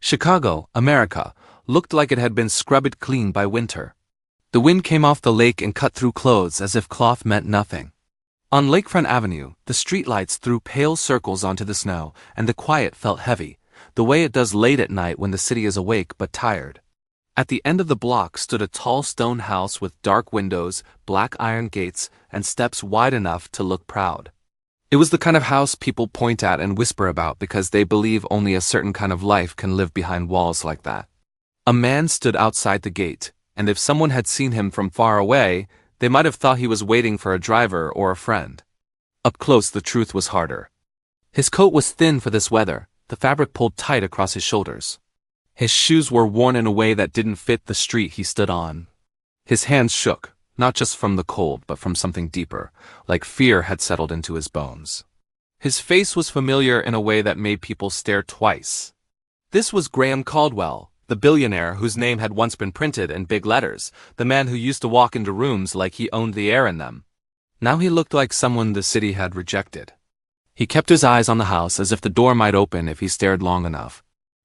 Chicago, America, looked like it had been scrubbed clean by winter. The wind came off the lake and cut through clothes as if cloth meant nothing. On Lakefront Avenue, the streetlights threw pale circles onto the snow, and the quiet felt heavy, the way it does late at night when the city is awake but tired. At the end of the block stood a tall stone house with dark windows, black iron gates, and steps wide enough to look proud. It was the kind of house people point at and whisper about because they believe only a certain kind of life can live behind walls like that. A man stood outside the gate, and if someone had seen him from far away, they might have thought he was waiting for a driver or a friend. Up close, the truth was harder. His coat was thin for this weather, the fabric pulled tight across his shoulders. His shoes were worn in a way that didn't fit the street he stood on. His hands shook, not just from the cold but from something deeper, like fear had settled into his bones. His face was familiar in a way that made people stare twice. This was Graham Caldwell, the billionaire whose name had once been printed in big letters, the man who used to walk into rooms like he owned the air in them. Now he looked like someone the city had rejected. He kept his eyes on the house as if the door might open if he stared long enough.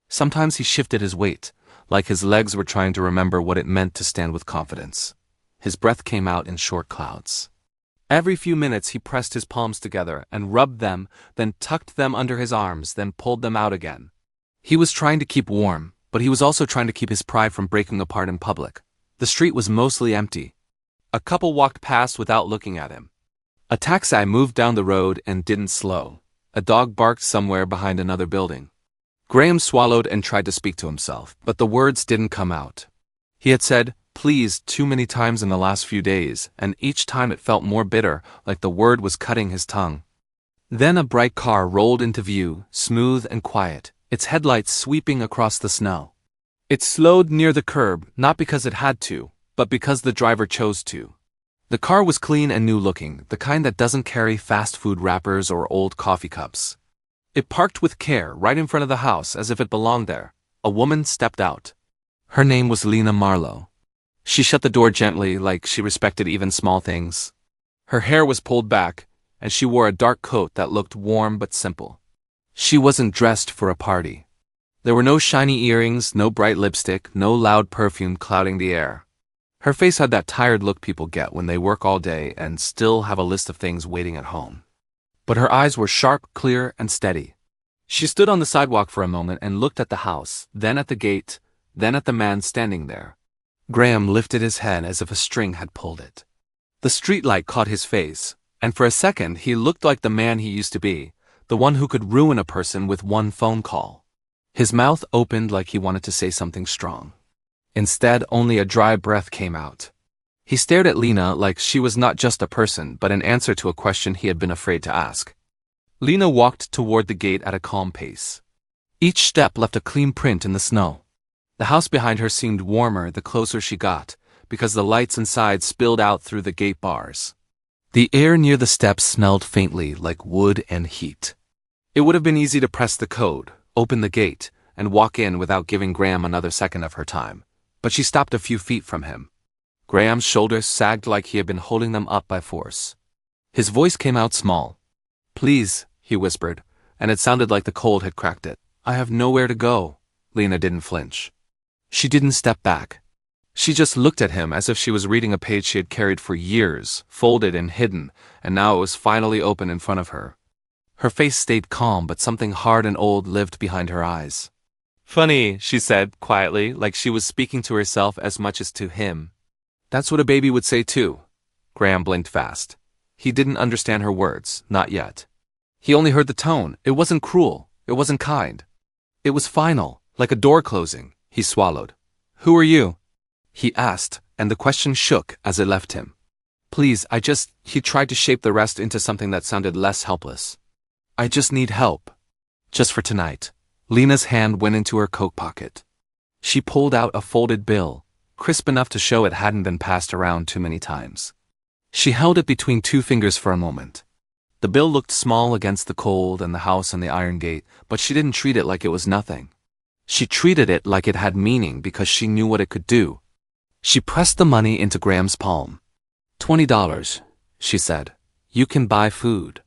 Sometimes he shifted his weight, like his legs were trying to remember what it meant to stand with confidence. His breath came out in short clouds. Every few minutes he pressed his palms together and rubbed them, then tucked them under his arms, then pulled them out again. He was trying to keep warm, but he was also trying to keep his pride from breaking apart in public. The street was mostly empty. A couple walked past without looking at him. A taxi moved down the road and didn't slow. A dog barked somewhere behind another building. Graham swallowed and tried to speak to himself, but the words didn't come out. He had said, "please," too many times in the last few days, and each time it felt more bitter, like the word was cutting his tongue. Then a bright car rolled into view, smooth and quiet, its headlights sweeping across the snow. It slowed near the curb, not because it had to, but because the driver chose to. The car was clean and new-looking, the kind that doesn't carry fast food wrappers or old coffee cups. It parked with care right in front of the house as if it belonged there. A woman stepped out. Her name was Lena Marlowe. She shut the door gently, like she respected even small things. Her hair was pulled back, and she wore a dark coat that looked warm but simple. She wasn't dressed for a party. There were no shiny earrings, no bright lipstick, no loud perfume clouding the air. Her face had that tired look people get when they work all day and still have a list of things waiting at home. But her eyes were sharp, clear, and steady. She stood on the sidewalk for a moment and looked at the house, then at the gate, then at the man standing there. Graham lifted his head as if a string had pulled it. The streetlight caught his face, and for a second he looked like the man he used to be, the one who could ruin a person with one phone call. His mouth opened like he wanted to say something strong. Instead, only a dry breath came out. He stared at Lena like she was not just a person, but an answer to a question he had been afraid to ask. Lena walked toward the gate at a calm pace. Each step left a clean print in the snow. The house behind her seemed warmer the closer she got, because the lights inside spilled out through the gate bars. The air near the steps smelled faintly like wood and heat. It would have been easy to press the code, open the gate, and walk in without giving Graham another second of her time. But she stopped a few feet from him. Graham's shoulders sagged like he had been holding them up by force. His voice came out small. "Please," he whispered, and it sounded like the cold had cracked it. "I have nowhere to go." Lena didn't flinch. She didn't step back. She just looked at him as if she was reading a page she had carried for years, folded and hidden, and now it was finally open in front of her. Her face stayed calm, but something hard and old lived behind her eyes. "Funny," she said, quietly, like she was speaking to herself as much as to him. "That's what a baby would say too." Graham blinked fast. He didn't understand her words, not yet. He only heard the tone. It wasn't cruel. It wasn't kind. It was final, like a door closing. He swallowed. "Who are you?" he asked, and the question shook as it left him. "Please, he tried to shape the rest into something that sounded less helpless. "I just need help. Just for tonight." Lena's hand went into her coat pocket. She pulled out a folded bill, crisp enough to show it hadn't been passed around too many times. She held it between two fingers for a moment. The bill looked small against the cold and the house and the iron gate, but she didn't treat it like it was nothing. She treated it like it had meaning because she knew what it could do. She pressed the money into Graham's palm. $20, she said. "You can buy food.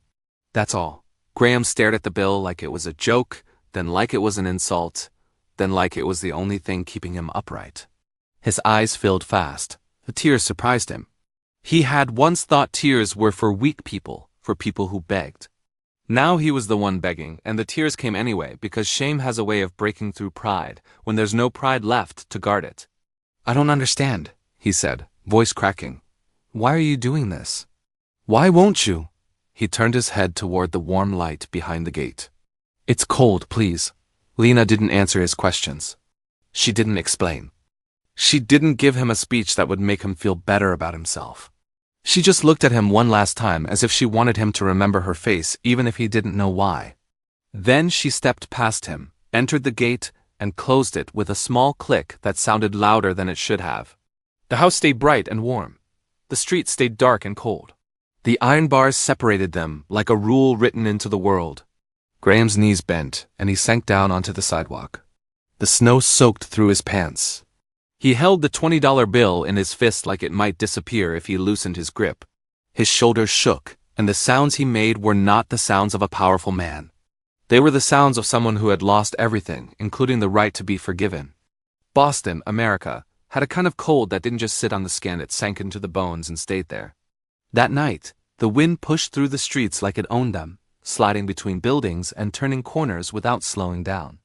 That's all." Graham stared at the bill like it was a joke, then like it was an insult. then like it was the only thing keeping him upright. His eyes filled fast. The tears surprised him. He had once thought tears were for weak people, for people who begged. Now he was the one begging, and the tears came anyway because shame has a way of breaking through pride when there's no pride left to guard it. "I don't understand," he said, voice cracking. "Why are you doing this? Why won't you?" He turned his head toward the warm light behind the gate. "It's cold, please." Lena didn't answer his questions. She didn't explain. She didn't give him a speech that would make him feel better about himself. She just looked at him one last time as if she wanted him to remember her face even if he didn't know why. Then she stepped past him, entered the gate, and closed it with a small click that sounded louder than it should have. The house stayed bright and warm. The street stayed dark and cold. The iron bars separated them like a rule written into the world. Graham's knees bent, and he sank down onto the sidewalk. The snow soaked through his pants. He held the $20 bill in his fist like it might disappear if he loosened his grip. His shoulders shook, and the sounds he made were not the sounds of a powerful man. They were the sounds of someone who had lost everything, including the right to be forgiven. Boston, America, had a kind of cold that didn't just sit on the skin, it sank into the bones and stayed there. That night, the wind pushed through the streets like it owned them, sliding between buildings and turning corners without slowing down.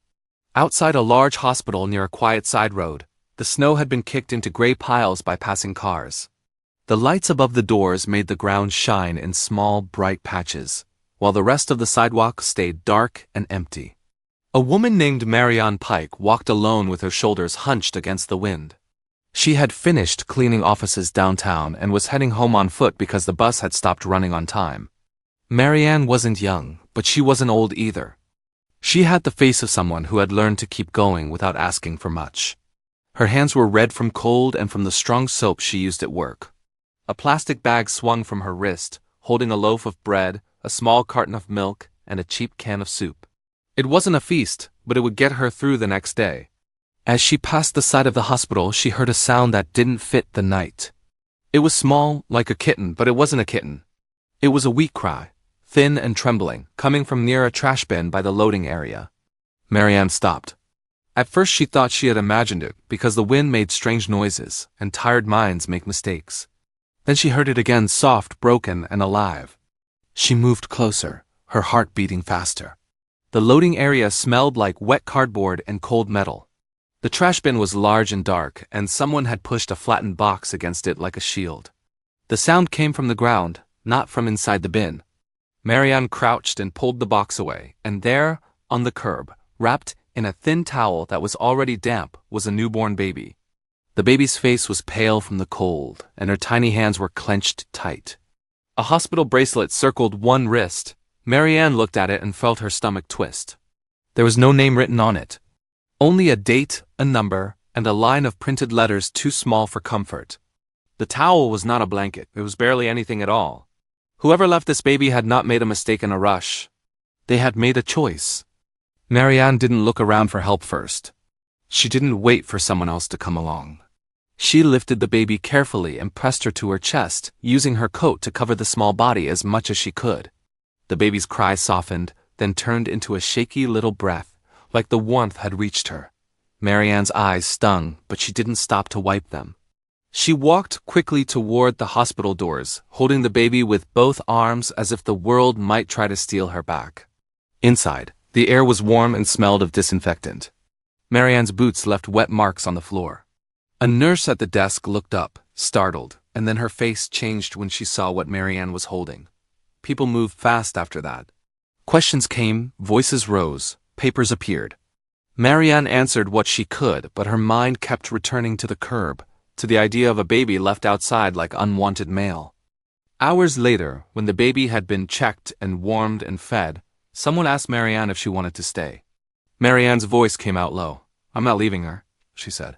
Outside a large hospital near a quiet side road, the snow had been kicked into gray piles by passing cars. The lights above the doors made the ground shine in small, bright patches, while the rest of the sidewalk stayed dark and empty. A woman named Marianne Pike walked alone with her shoulders hunched against the wind. She had finished cleaning offices downtown and was heading home on foot because the bus had stopped running on time. Marianne wasn't young, but she wasn't old either. She had the face of someone who had learned to keep going without asking for much. Her hands were red from cold and from the strong soap she used at work. A plastic bag swung from her wrist, holding a loaf of bread, a small carton of milk, and a cheap can of soup. It wasn't a feast, but it would get her through the next day. As she passed the side of the hospital, she heard a sound that didn't fit the night. It was small, like a kitten, but it wasn't a kitten. It was a weak cry, thin and trembling, coming from near a trash bin by the loading area. Marianne stopped. At first she thought she had imagined it because the wind made strange noises, and tired minds make mistakes. Then she heard it again, soft, broken, and alive. She moved closer, her heart beating faster. The loading area smelled like wet cardboard and cold metal. The trash bin was large and dark, and someone had pushed a flattened box against it like a shield. The sound came from the ground, not from inside the bin. Marianne crouched and pulled the box away, and there, on the curb, wrapped in a thin towel that was already damp, was a newborn baby. The baby's face was pale from the cold, and her tiny hands were clenched tight. A hospital bracelet circled one wrist. Marianne looked at it and felt her stomach twist. There was no name written on it. Only a date, a number, and a line of printed letters too small for comfort. The towel was not a blanket, it was barely anything at all. Whoever left this baby had not made a mistake in a rush. They had made a choice. Marianne didn't look around for help first. She didn't wait for someone else to come along. She lifted the baby carefully and pressed her to her chest, using her coat to cover the small body as much as she could. The baby's cry softened, then turned into a shaky little breath, like the warmth had reached her. Marianne's eyes stung, but she didn't stop to wipe them. She walked quickly toward the hospital doors, holding the baby with both arms as if the world might try to steal her back. Inside, the air was warm and smelled of disinfectant. Marianne's boots left wet marks on the floor. A nurse at the desk looked up, startled, and then her face changed when she saw what Marianne was holding. People moved fast after that. Questions came, voices rose, papers appeared. Marianne answered what she could, but her mind kept returning to the curb, to the idea of a baby left outside like unwanted mail. Hours later, when the baby had been checked and warmed and fed, someone asked Marianne if she wanted to stay. Marianne's voice came out low. "I'm not leaving her," she said.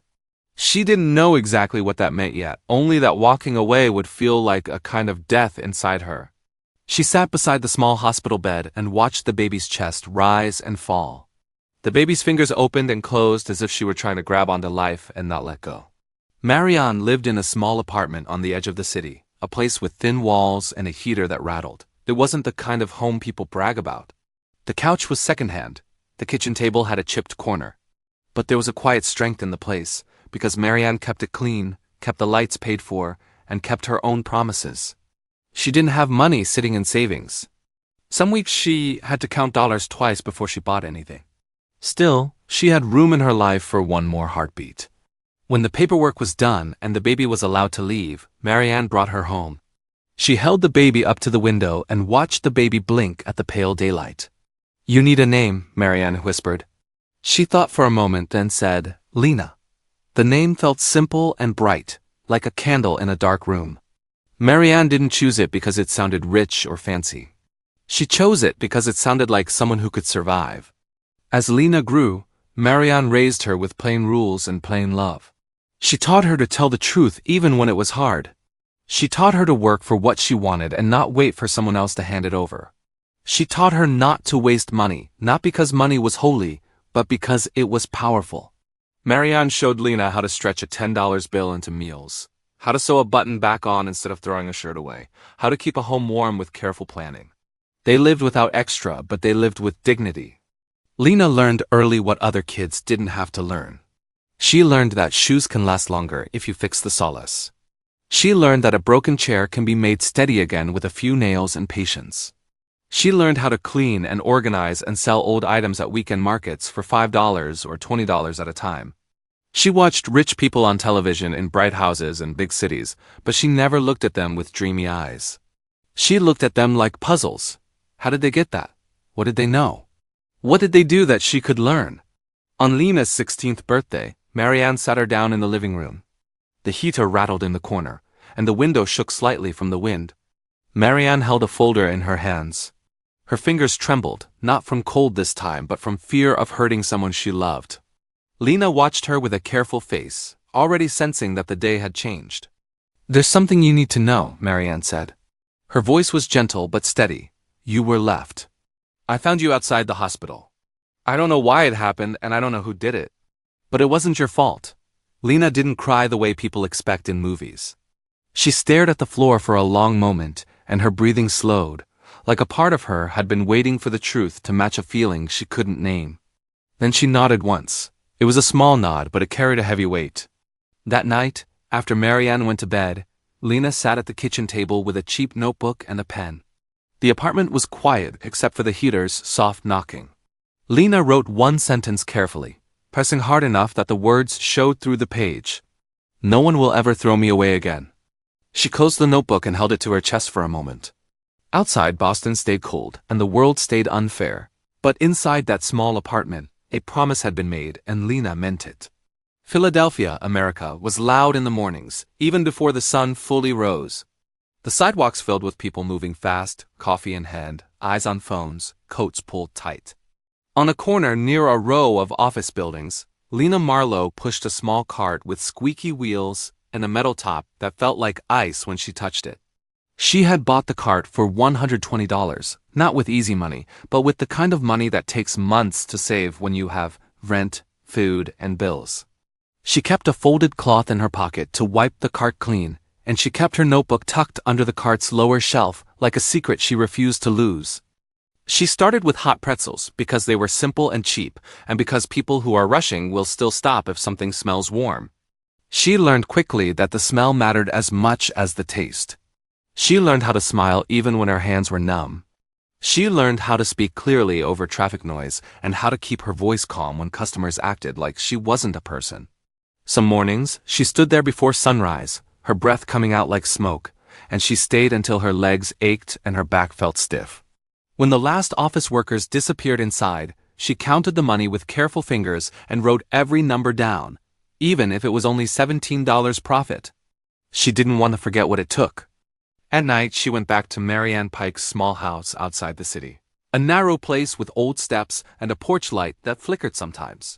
She didn't know exactly what that meant yet, only that walking away would feel like a kind of death inside her. She sat beside the small hospital bed and watched the baby's chest rise and fall. The baby's fingers opened and closed as if she were trying to grab onto life and not let go. Marianne lived in a small apartment on the edge of the city, a place with thin walls and a heater that rattled. It wasn't the kind of home people brag about. The couch was secondhand. The kitchen table had a chipped corner. But there was a quiet strength in the place, because Marianne kept it clean, kept the lights paid for, and kept her own promises. She didn't have money sitting in savings. Some weeks she had to count dollars twice before she bought anything. Still, she had room in her life for one more heartbeat. When the paperwork was done and the baby was allowed to leave, Marianne brought her home. She held the baby up to the window and watched the baby blink at the pale daylight. "You need a name," Marianne whispered. She thought for a moment, then said, "Lena." The name felt simple and bright, like a candle in a dark room. Marianne didn't choose it because it sounded rich or fancy. She chose it because it sounded like someone who could survive. As Lena grew, Marianne raised her with plain rules and plain love. She taught her to tell the truth even when it was hard. She taught her to work for what she wanted and not wait for someone else to hand it over. She taught her not to waste money, not because money was holy, but because it was powerful. Marianne showed Lena how to stretch a $10 bill into meals, how to sew a button back on instead of throwing a shirt away, how to keep a home warm with careful planning. They lived without extra, but they lived with dignity. Lena learned early what other kids didn't have to learn. She learned that shoes can last longer if you fix the solace. She learned that a broken chair can be made steady again with a few nails and patience. She learned how to clean and organize and sell old items at weekend markets for $5 or $20 at a time. She watched rich people on television in bright houses and big cities, but she never looked at them with dreamy eyes. She looked at them like puzzles. How did they get that? What did they know? What did they do that she could learn? On Lena's 16th birthday, Marianne sat her down in the living room. The heater rattled in the corner, and the window shook slightly from the wind. Marianne held a folder in her hands. Her fingers trembled, not from cold this time, but from fear of hurting someone she loved. Lena watched her with a careful face, already sensing that the day had changed. "There's something you need to know," Marianne said. Her voice was gentle but steady. "You were left. I found you outside the hospital. I don't know why it happened, and I don't know who did it. But it wasn't your fault." Lena didn't cry the way people expect in movies. She stared at the floor for a long moment, and her breathing slowed, like a part of her had been waiting for the truth to match a feeling she couldn't name. Then she nodded once. It was a small nod, but it carried a heavy weight. That night, after Marianne went to bed, Lena sat at the kitchen table with a cheap notebook and a pen. The apartment was quiet except for the heater's soft knocking. Lena wrote one sentence carefully, pressing hard enough that the words showed through the page. "No one will ever throw me away again." She closed the notebook and held it to her chest for a moment. Outside, Boston stayed cold, and the world stayed unfair. But inside that small apartment, a promise had been made, and Lena meant it. Philadelphia, America, was loud in the mornings, even before the sun fully rose. The sidewalks filled with people moving fast, coffee in hand, eyes on phones, coats pulled tight. On a corner near a row of office buildings, Lena Marlowe pushed a small cart with squeaky wheels and a metal top that felt like ice when she touched it. She had bought the cart for $120, not with easy money, but with the kind of money that takes months to save when you have rent, food, and bills. She kept a folded cloth in her pocket to wipe the cart clean, and she kept her notebook tucked under the cart's lower shelf like a secret she refused to lose. She started with hot pretzels because they were simple and cheap, and because people who are rushing will still stop if something smells warm. She learned quickly that the smell mattered as much as the taste. She learned how to smile even when her hands were numb. She learned how to speak clearly over traffic noise and how to keep her voice calm when customers acted like she wasn't a person. Some mornings, she stood there before sunrise, her breath coming out like smoke, and she stayed until her legs ached and her back felt stiff. When the last office workers disappeared inside, she counted the money with careful fingers and wrote every number down, even if it was only $17 profit. She didn't want to forget what it took. At night, she went back to Marianne Pike's small house outside the city, a narrow place with old steps and a porch light that flickered sometimes.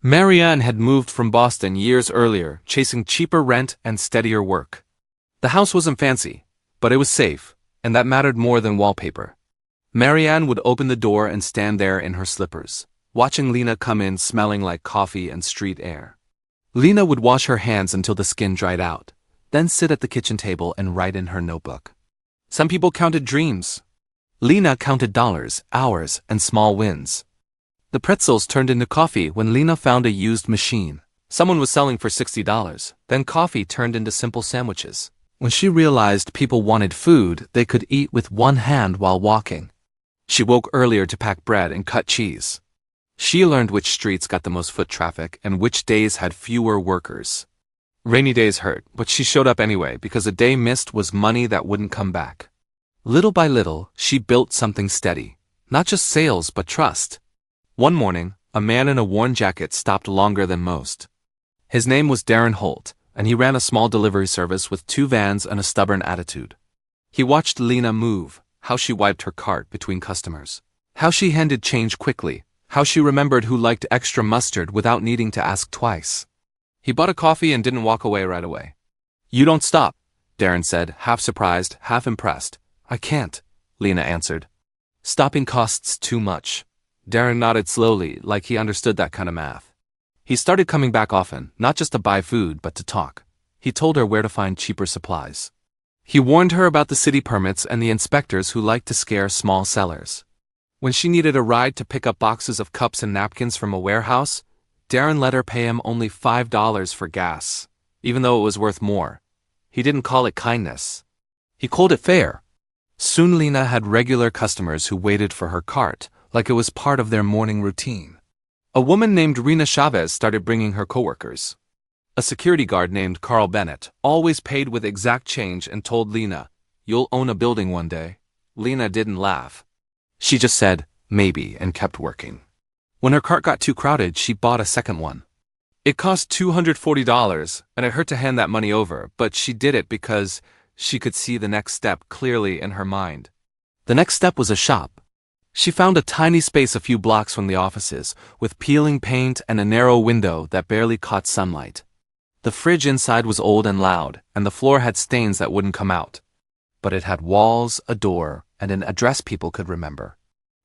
Marianne had moved from Boston years earlier, chasing cheaper rent and steadier work. The house wasn't fancy, but it was safe, and that mattered more than wallpaper. Marianne would open the door and stand there in her slippers, watching Lena come in smelling like coffee and street air. Lena would wash her hands until the skin dried out, then sit at the kitchen table and write in her notebook. Some people counted dreams. Lena counted dollars, hours, and small wins. The pretzels turned into coffee when Lena found a used machine. Someone was selling for $60. Then coffee turned into simple sandwiches. When she realized people wanted food they could eat with one hand while walking. She woke earlier to pack bread and cut cheese. She learned which streets got the most foot traffic and which days had fewer workers. Rainy days hurt, but she showed up anyway because a day missed was money that wouldn't come back. Little by little, she built something steady. Not just sales, but trust. One morning, a man in a worn jacket stopped longer than most. His name was Darren Holt, and he ran a small delivery service with 2 vans and a stubborn attitude. He watched Lena move, how she wiped her cart between customers, how she handed change quickly, how she remembered who liked extra mustard without needing to ask twice. He bought a coffee and didn't walk away right away. "You don't stop," Darren said, half surprised, half impressed. "I can't," Lena answered. "Stopping costs too much." Darren nodded slowly, like he understood that kind of math. He started coming back often, not just to buy food, but to talk. He told her where to find cheaper supplies. He warned her about the city permits and the inspectors who liked to scare small sellers. When she needed a ride to pick up boxes of cups and napkins from a warehouse, Darren let her pay him only $5 for gas, even though it was worth more. He didn't call it kindness. He called it fair. Soon Lena had regular customers who waited for her cart, like it was part of their morning routine. A woman named Rena Chavez started bringing her coworkers. A security guard named Carl Bennett always paid with exact change and told Lena, "You'll own a building one day." Lena didn't laugh. She just said, "Maybe," and kept working. When her cart got too crowded, she bought a second one. It cost $240, and it hurt to hand that money over, but she did it because she could see the next step clearly in her mind. The next step was a shop. She found a tiny space a few blocks from the offices, with peeling paint and a narrow window that barely caught sunlight. The fridge inside was old and loud, and the floor had stains that wouldn't come out. But it had walls, a door, and an address people could remember.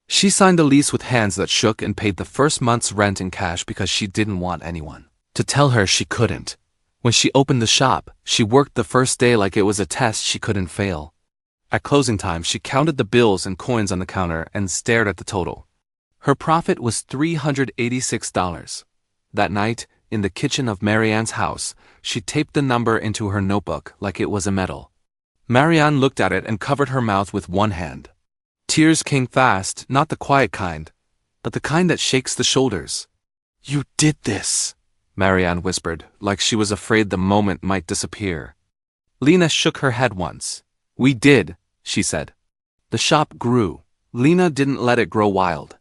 She signed a lease with hands that shook and paid the first month's rent in cash because she didn't want anyone to tell her she couldn't. When she opened the shop, she worked the first day like it was a test she couldn't fail. At closing time, she counted the bills and coins on the counter and stared at the total. Her profit was $386. That night, in the kitchen of Marianne's house, she taped the number into her notebook like it was a medal. Marianne looked at it and covered her mouth with one hand. Tears came fast, not the quiet kind, but the kind that shakes the shoulders. "You did this," Marianne whispered, like she was afraid the moment might disappear. Lena shook her head once. "We did," she said. The shop grew. Lena didn't let it grow wild.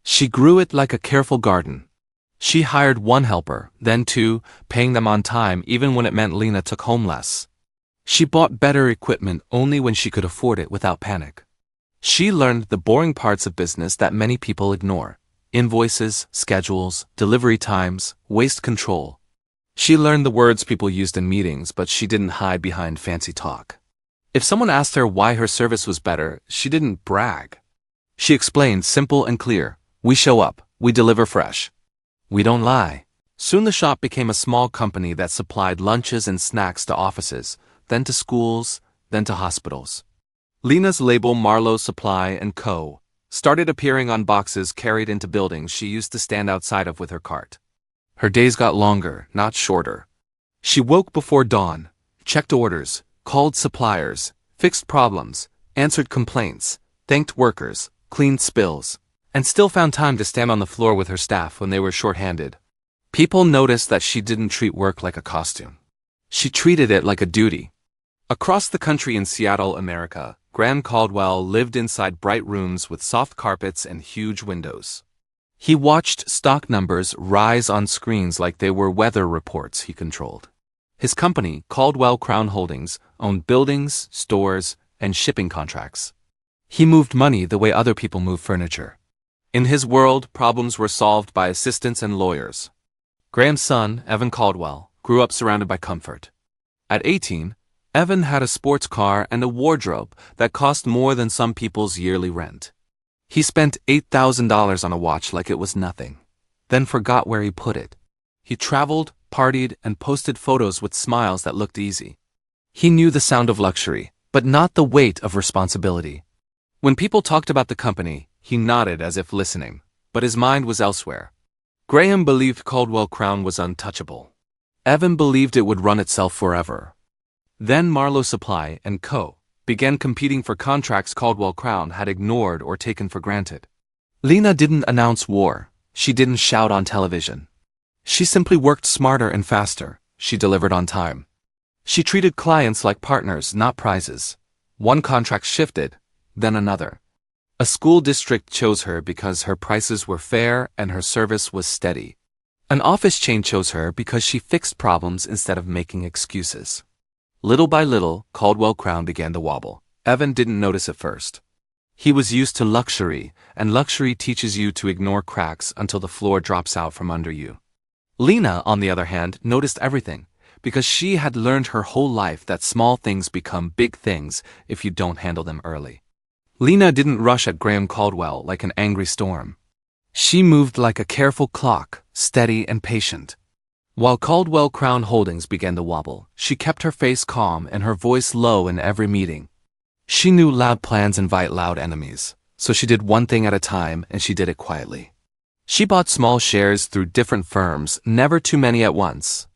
She grew it like a careful garden. She hired 1 helper, then 2, paying them on time even when it meant Lena took home less. She bought better equipment only when she could afford it without panic. She learned the boring parts of business that many people ignore: invoices, schedules, delivery times, waste control. She learned the words people used in meetings, but she didn't hide behind fancy talk. If someone asked her why her service was better, she didn't brag. She explained simple and clear: "We show up, we deliver fresh. We don't lie." Soon the shop became a small company that supplied lunches and snacks to offices, then to schools, then to hospitals. Lena's label Marlowe Supply & Co. started appearing on boxes carried into buildings she used to stand outside of with her cart. Her days got longer, not shorter. She woke before dawn, checked orders, called suppliers, fixed problems, answered complaints, thanked workers, cleaned spills, and still found time to stand on the floor with her staff when they were short-handed. People noticed that she didn't treat work like a costume. She treated it like a duty. Across the country in Seattle, America, Graham Caldwell lived inside bright rooms with soft carpets and huge windows. He watched stock numbers rise on screens like they were weather reports he controlled. His company, Caldwell Crown Holdings, owned buildings, stores, and shipping contracts. He moved money the way other people move furniture. In his world, problems were solved by assistants and lawyers. Graham's son, Evan Caldwell, grew up surrounded by comfort. At 18, Evan had a sports car and a wardrobe that cost more than some people's yearly rent. He spent $8,000 on a watch like it was nothing, then forgot where he put it. He traveled, partied, and posted photos with smiles that looked easy. He knew the sound of luxury, but not the weight of responsibility. When people talked about the company, he nodded as if listening, but his mind was elsewhere. Graham believed Caldwell Crown was untouchable. Evan believed it would run itself forever. Then Marlowe Supply & Co. began competing for contracts Caldwell Crown had ignored or taken for granted. Lena didn't announce war. She didn't shout on television. She simply worked smarter and faster. She delivered on time. She treated clients like partners, not prizes. One contract shifted, then another. A school district chose her because her prices were fair and her service was steady. An office chain chose her because she fixed problems instead of making excuses. Little by little, Caldwell Crown began to wobble. Evan didn't notice at first. He was used to luxury, and luxury teaches you to ignore cracks until the floor drops out from under you. Lena, on the other hand, noticed everything, because she had learned her whole life that small things become big things if you don't handle them early. Lena didn't rush at Graham Caldwell like an angry storm. She moved like a careful clock, steady and patient. While Caldwell Crown Holdings began to wobble, she kept her face calm and her voice low in every meeting. She knew loud plans invite loud enemies, so she did one thing at a time and she did it quietly. She bought small shares through different firms, never too many at once.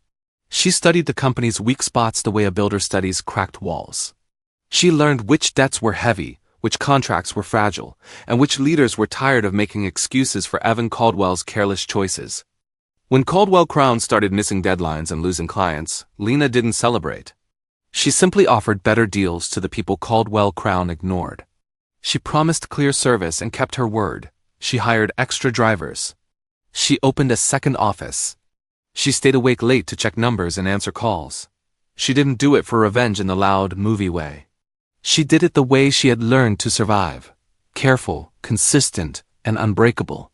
She studied the company's weak spots the way a builder studies cracked walls. She learned which debts were heavy, which contracts were fragile, and which leaders were tired of making excuses for Evan Caldwell's careless choices. When Caldwell Crown started missing deadlines and losing clients, Lena didn't celebrate. She simply offered better deals to the people Caldwell Crown ignored. She promised clear service and kept her word. She hired extra drivers. She opened a second office. She stayed awake late to check numbers and answer calls. She didn't do it for revenge in the loud movie way. She did it the way she had learned to survive. Careful, consistent, and unbreakable.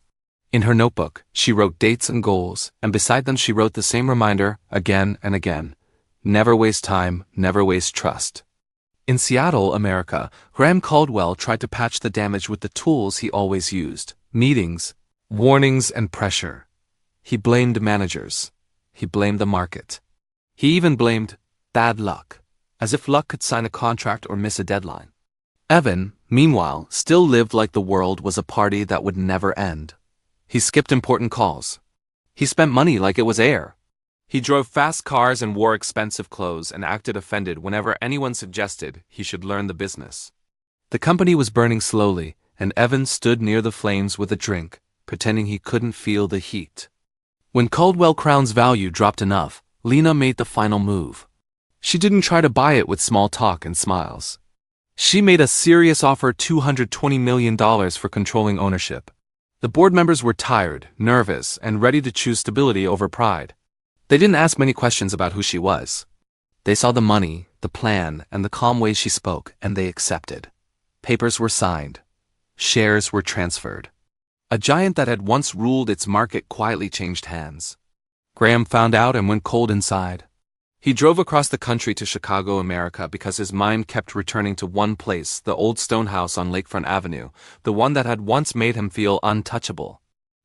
In her notebook, she wrote dates and goals, and beside them she wrote the same reminder again and again. Never waste time, never waste trust. In Seattle, America, Graham Caldwell tried to patch the damage with the tools he always used: meetings, warnings, and pressure. He blamed managers. He blamed the market. He even blamed bad luck, as if luck could sign a contract or miss a deadline. Evan, meanwhile, still lived like the world was a party that would never end. He skipped important calls. He spent money like it was air. He drove fast cars and wore expensive clothes and acted offended whenever anyone suggested he should learn the business. The company was burning slowly, and Evan stood near the flames with a drink, pretending he couldn't feel the heat. When Caldwell Crown's value dropped enough, Lena made the final move. She didn't try to buy it with small talk and smiles. She made a serious offer: $220 million for controlling ownership. The board members were tired, nervous, and ready to choose stability over pride. They didn't ask many questions about who she was. They saw the money, the plan, and the calm way she spoke, and they accepted. Papers were signed. Shares were transferred. A giant that had once ruled its market quietly changed hands. Graham found out and went cold inside. He drove across the country to Chicago, America, because his mind kept returning to one place, the old stone house on Lakefront Avenue, the one that had once made him feel untouchable.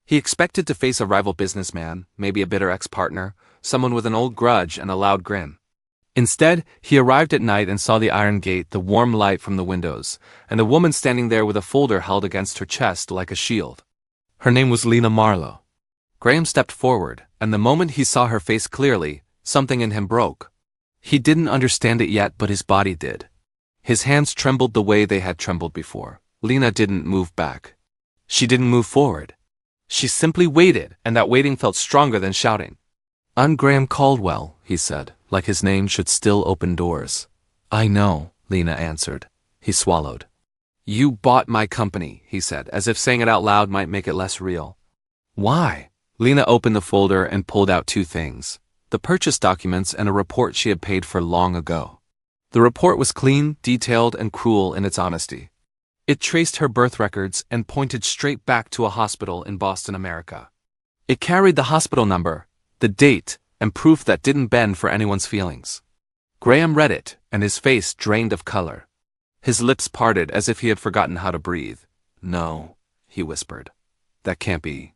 He expected to face a rival businessman, maybe a bitter ex-partner, someone with an old grudge and a loud grin. Instead, he arrived at night and saw the iron gate, the warm light from the windows, and a woman standing there with a folder held against her chest like a shield. Her name was Lena Marlowe. Graham stepped forward, and the moment he saw her face clearly, something in him broke. He didn't understand it yet, but his body did. His hands trembled the way they had trembled before. Lena didn't move back. She didn't move forward. She simply waited, and that waiting felt stronger than shouting. "I'm Graham Caldwell," he said, like his name should still open doors. "I know," Lena answered. He swallowed. "You bought my company," he said, as if saying it out loud might make it less real. "Why?" Lena opened the folder and pulled out two things: the purchase documents and a report she had paid for long ago. The report was clean, detailed, and cruel in its honesty. It traced her birth records and pointed straight back to a hospital in Boston, America. It carried the hospital number, the date, and proof that didn't bend for anyone's feelings. Graham read it, and his face drained of color. His lips parted as if he had forgotten how to breathe. "No," he whispered. "That can't be."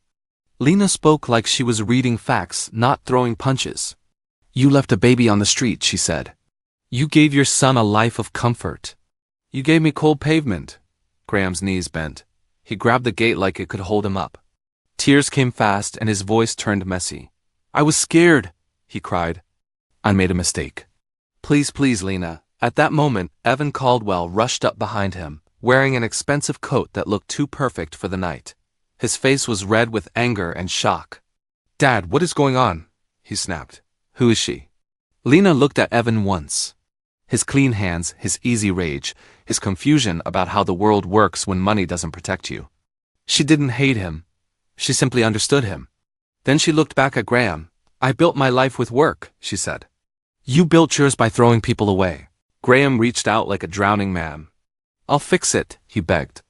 Lena spoke like she was reading facts, not throwing punches. "You left a baby on the street," she said. "You gave your son a life of comfort. You gave me cold pavement." Graham's knees bent. He grabbed the gate like it could hold him up. Tears came fast and his voice turned messy. I was scared, he cried. I made a mistake. Please, please, Lena. At that moment, Evan Caldwell rushed up behind him, wearing an expensive coat that looked too perfect for the night. His face was red with anger and shock. Dad, what is going on? He snapped. Who is she? Lena looked at Evan once. His clean hands, his easy rage, his confusion about how the world works when money doesn't protect you. She didn't hate him. She simply understood him. Then she looked back at Graham. I built my life with work, she said. You built yours by throwing people away. Graham reached out like a drowning man. I'll fix it, he begged.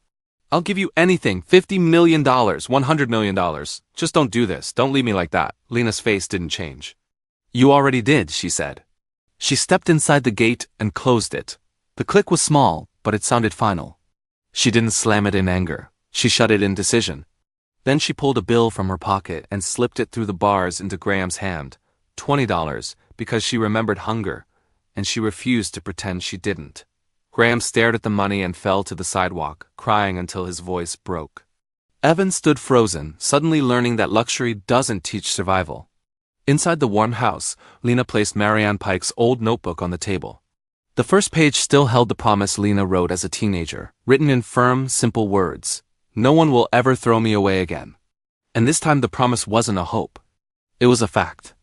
I'll give you anything, $50 million, $100 million. Just don't do this, don't leave me like that. Lena's face didn't change. You already did, she said. She stepped inside the gate and closed it. The click was small, but it sounded final. She didn't slam it in anger. She shut it in decision. Then she pulled a bill from her pocket and slipped it through the bars into Graham's hand. $20, because she remembered hunger, and she refused to pretend she didn't. Graham stared at the money and fell to the sidewalk, crying until his voice broke. Evan stood frozen, suddenly learning that luxury doesn't teach survival. Inside the warm house, Lena placed Marianne Pike's old notebook on the table. The first page still held the promise Lena wrote as a teenager, written in firm, simple words. No one will ever throw me away again. And this time the promise wasn't a hope. It was a fact.